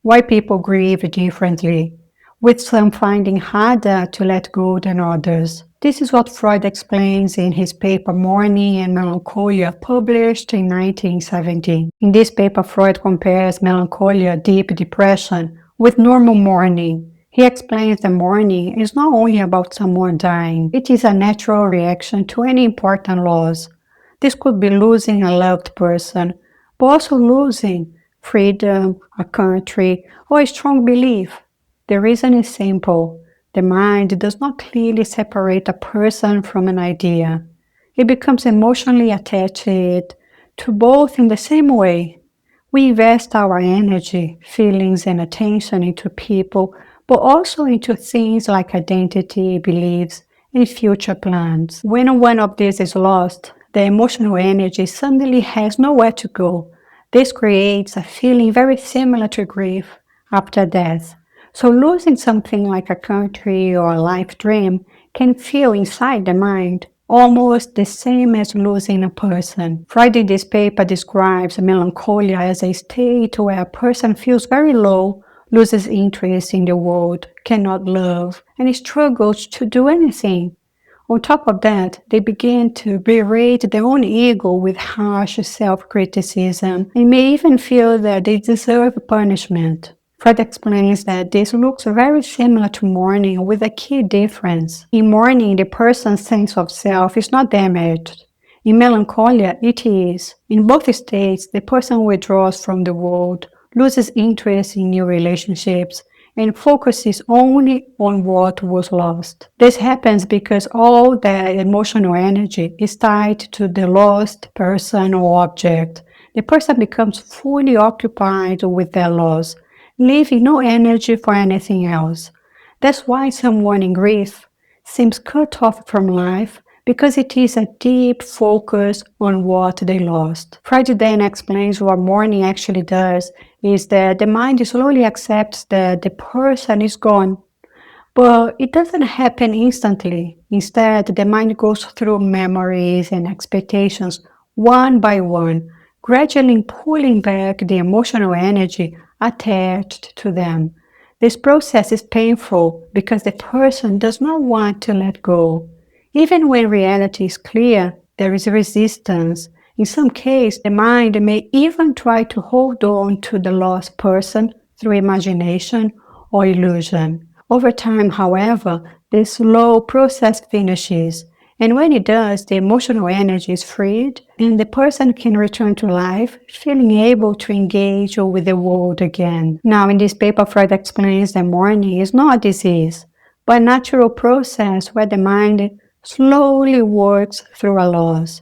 Why people grieve differently, with some finding harder to let go than others. This is what Freud explains in his paper Mourning and Melancholia, published in 1917. In this paper, Freud compares melancholia, deep depression, with normal mourning. He explains that mourning is not only about someone dying, it is a natural reaction to any important loss. This could be losing a loved person, but also losing freedom, a country, or a strong belief. The reason is simple. The mind does not clearly separate a person from an idea. It becomes emotionally attached to both in the same way. We invest our energy, feelings, and attention into people, but also into things like identity, beliefs, and future plans. When one of these is lost, the emotional energy suddenly has nowhere to go. This creates a feeling very similar to grief after death. So losing something like a country or a life dream can feel inside the mind almost the same as losing a person. Freud in this paper describes melancholia as a state where a person feels very low, loses interest in the world, cannot love, and struggles to do anything. On top of that, they begin to berate their own ego with harsh self-criticism and may even feel that they deserve punishment. Freud explains that this looks very similar to mourning with a key difference. In mourning, the person's sense of self is not damaged. In melancholia, it is. In both states, the person withdraws from the world, loses interest in new relationships, and focuses only on what was lost. This happens because all the emotional energy is tied to the lost person or object. The person becomes fully occupied with their loss, leaving no energy for anything else. That's why someone in grief seems cut off from life, because it is a deep focus on what they lost. Freud then explains what mourning actually does is that the mind slowly accepts that the person is gone, but it doesn't happen instantly. Instead, the mind goes through memories and expectations one by one, gradually pulling back the emotional energy attached to them. This process is painful because the person does not want to let go. Even when reality is clear, there is resistance. In some cases, the mind may even try to hold on to the lost person through imagination or illusion. Over time, however, this slow process finishes, and when it does, the emotional energy is freed, and the person can return to life, feeling able to engage with the world again. Now, in this paper, Freud explains that mourning is not a disease, but a natural process where the mind slowly works through a loss.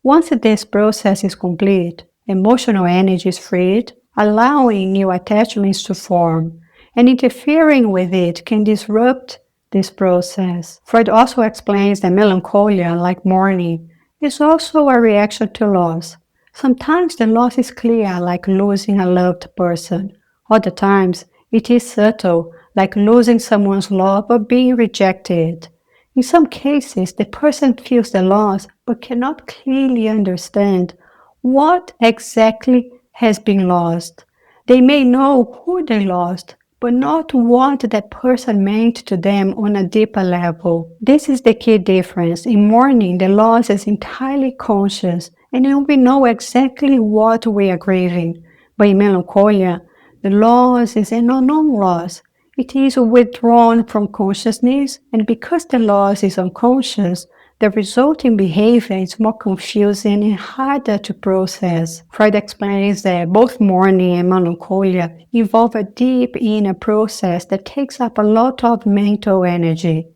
Once this process is complete, emotional energy is freed, allowing new attachments to form, and interfering with it can disrupt this process. Freud also explains that melancholia, like mourning, is also a reaction to loss. Sometimes the loss is clear, like losing a loved person. Other times, it is subtle, like losing someone's love or being rejected. In some cases, the person feels the loss but cannot clearly understand what exactly has been lost. They may know who they lost, but not what that person meant to them on a deeper level. This is the key difference. In mourning, the loss is entirely conscious, and we know exactly what we are grieving. But in melancholia, the loss is an unknown loss. It is withdrawn from consciousness, and because the loss is unconscious, the resulting behavior is more confusing and harder to process. Freud explains that both mourning and melancholia involve a deep inner process that takes up a lot of mental energy,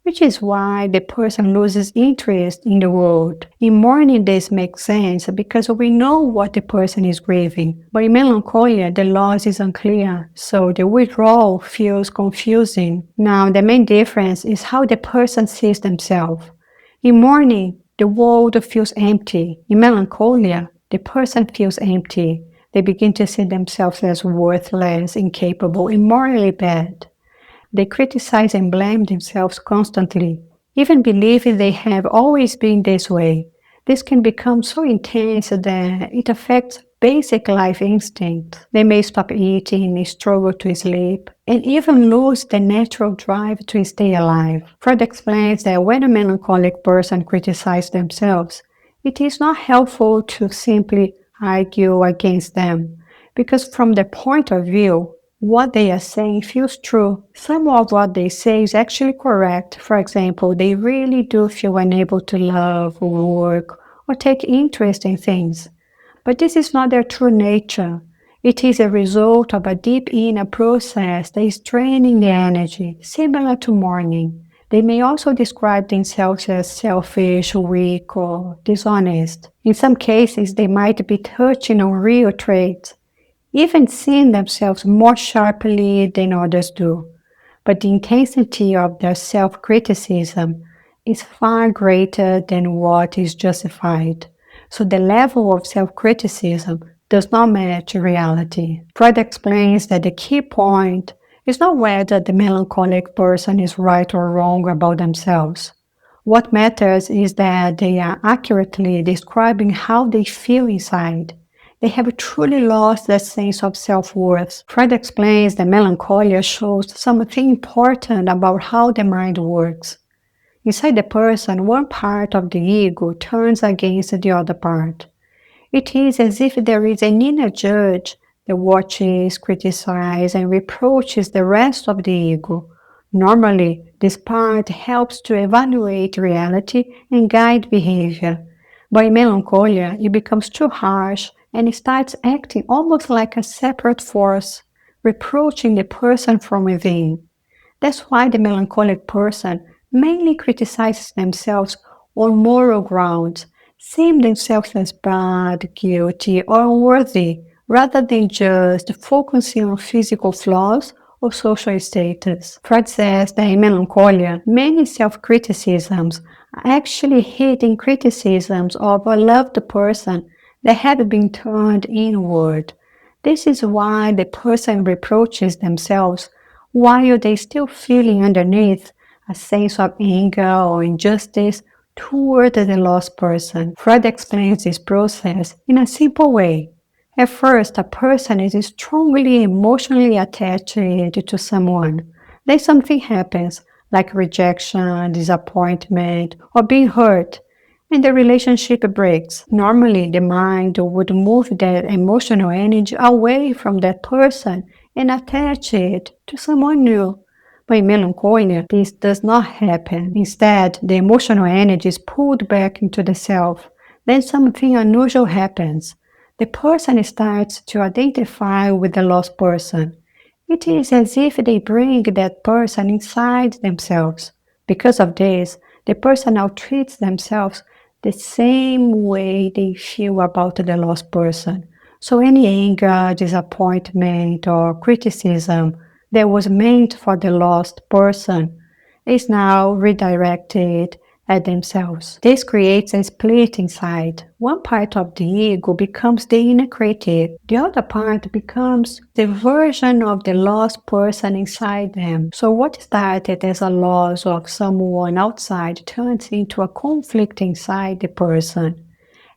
which is why the person loses interest in the world. In mourning, this makes sense because we know what the person is grieving, but in melancholia, the loss is unclear, so the withdrawal feels confusing. Now, the main difference is how the person sees themselves. In mourning, the world feels empty. In melancholia, the person feels empty. They begin to see themselves as worthless, incapable, and morally bad. They criticize and blame themselves constantly, even believing they have always been this way. This can become so intense that it affects basic life instincts. They may stop eating, struggle to sleep, and even lose the natural drive to stay alive. Freud explains that when a melancholic person criticizes themselves, it is not helpful to simply argue against them, because from their point of view, what they are saying feels true. Some of what they say is actually correct. For example, they really do feel unable to love, work, or take interest in things. But this is not their true nature. It is a result of a deep inner process that is draining the energy, similar to mourning. They may also describe themselves as selfish, weak, or dishonest. In some cases, they might be touching on real traits, even seeing themselves more sharply than others do. But the intensity of their self-criticism is far greater than what is justified. So the level of self-criticism does not match reality. Freud explains that the key point is not whether the melancholic person is right or wrong about themselves. What matters is that they are accurately describing how they feel inside. They have truly lost that sense of self-worth. Freud explains that melancholia shows something important about how the mind works. Inside the person, one part of the ego turns against the other part. It is as if there is an inner judge that watches, criticizes, and reproaches the rest of the ego. Normally, this part helps to evaluate reality and guide behavior. But in melancholia, it becomes too harsh and it starts acting almost like a separate force, reproaching the person from within. That's why the melancholic person mainly criticizes themselves on moral grounds, seeing themselves as bad, guilty, or unworthy, rather than just focusing on physical flaws or social status. Freud says that in melancholia, many self-criticisms are actually hidden criticisms of a loved person that have been turned inward. This is why the person reproaches themselves while they still feeling underneath a sense of anger or injustice toward the lost person. Freud explains this process in a simple way. At first, a person is strongly emotionally attached to someone. Then something happens, like rejection, disappointment, or being hurt, and the relationship breaks. Normally, the mind would move that emotional energy away from that person and attach it to someone new. But in melancholia, this does not happen. Instead, the emotional energy is pulled back into the self. Then something unusual happens. The person starts to identify with the lost person. It is as if they bring that person inside themselves. Because of this, the person now treats themselves the same way they feel about the lost person. So any anger, disappointment, or criticism that was meant for the lost person is now redirected at themselves. This creates a split inside. One part of the ego becomes the inner critic. The other part becomes the version of the lost person inside them. So what started as a loss of someone outside turns into a conflict inside the person,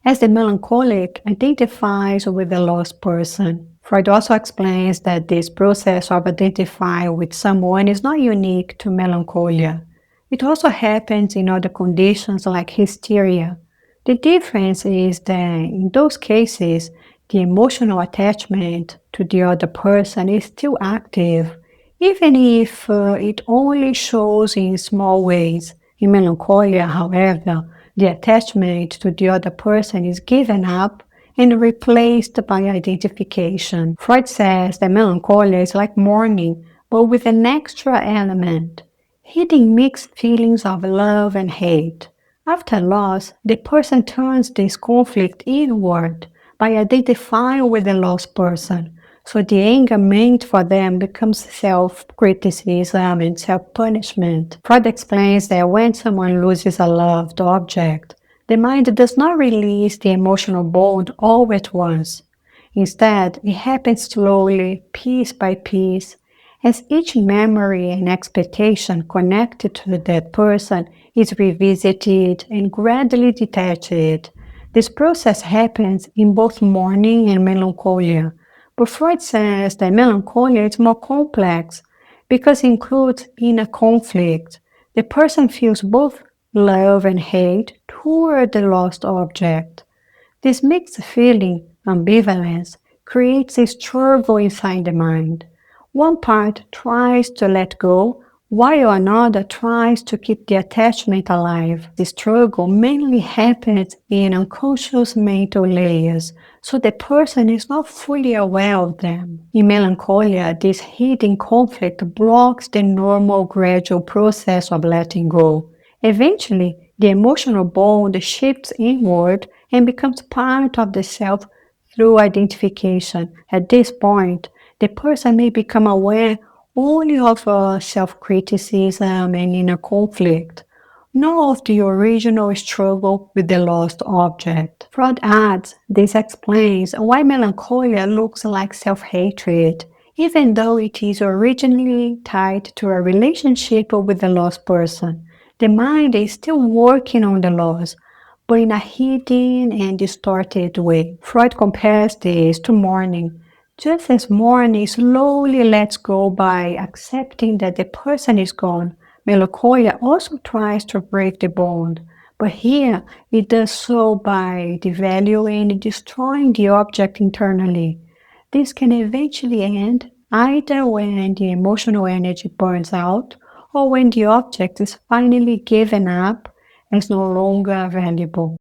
as the melancholic identifies with the lost person. Freud also explains that this process of identifying with someone is not unique to melancholia. It also happens in other conditions like hysteria. The difference is that in those cases, the emotional attachment to the other person is still active, even if it only shows in small ways. In melancholia, however, the attachment to the other person is given up and replaced by identification. Freud says that melancholia is like mourning, but with an extra element, hidden mixed feelings of love and hate. After loss, the person turns this conflict inward by identifying with the lost person. So the anger meant for them becomes self-criticism and self-punishment. Freud explains that when someone loses a loved object, the mind does not release the emotional bond all at once. Instead, it happens slowly, piece by piece, as each memory and expectation connected to that person is revisited and gradually detached. This process happens in both mourning and melancholia, but Freud says that melancholia is more complex because it includes inner conflict. The person feels both love and hate toward the lost object. This mixed feeling, ambivalence, creates a struggle inside the mind. One part tries to let go, while another tries to keep the attachment alive. The struggle mainly happens in unconscious mental layers, so the person is not fully aware of them. In melancholia, this hidden conflict blocks the normal gradual process of letting go. Eventually, the emotional bond shifts inward and becomes part of the self through identification. At this point, the person may become aware only of self-criticism and inner conflict, not of the original struggle with the lost object. Freud adds, this explains why melancholia looks like self-hatred, even though it is originally tied to a relationship with the lost person. The mind is still working on the loss, but in a hidden and distorted way. Freud compares this to mourning. Just as mourning slowly lets go by accepting that the person is gone, melancholia also tries to break the bond. But here, it does so by devaluing and destroying the object internally. This can eventually end either when the emotional energy burns out or when the object is finally given up as no longer valuable.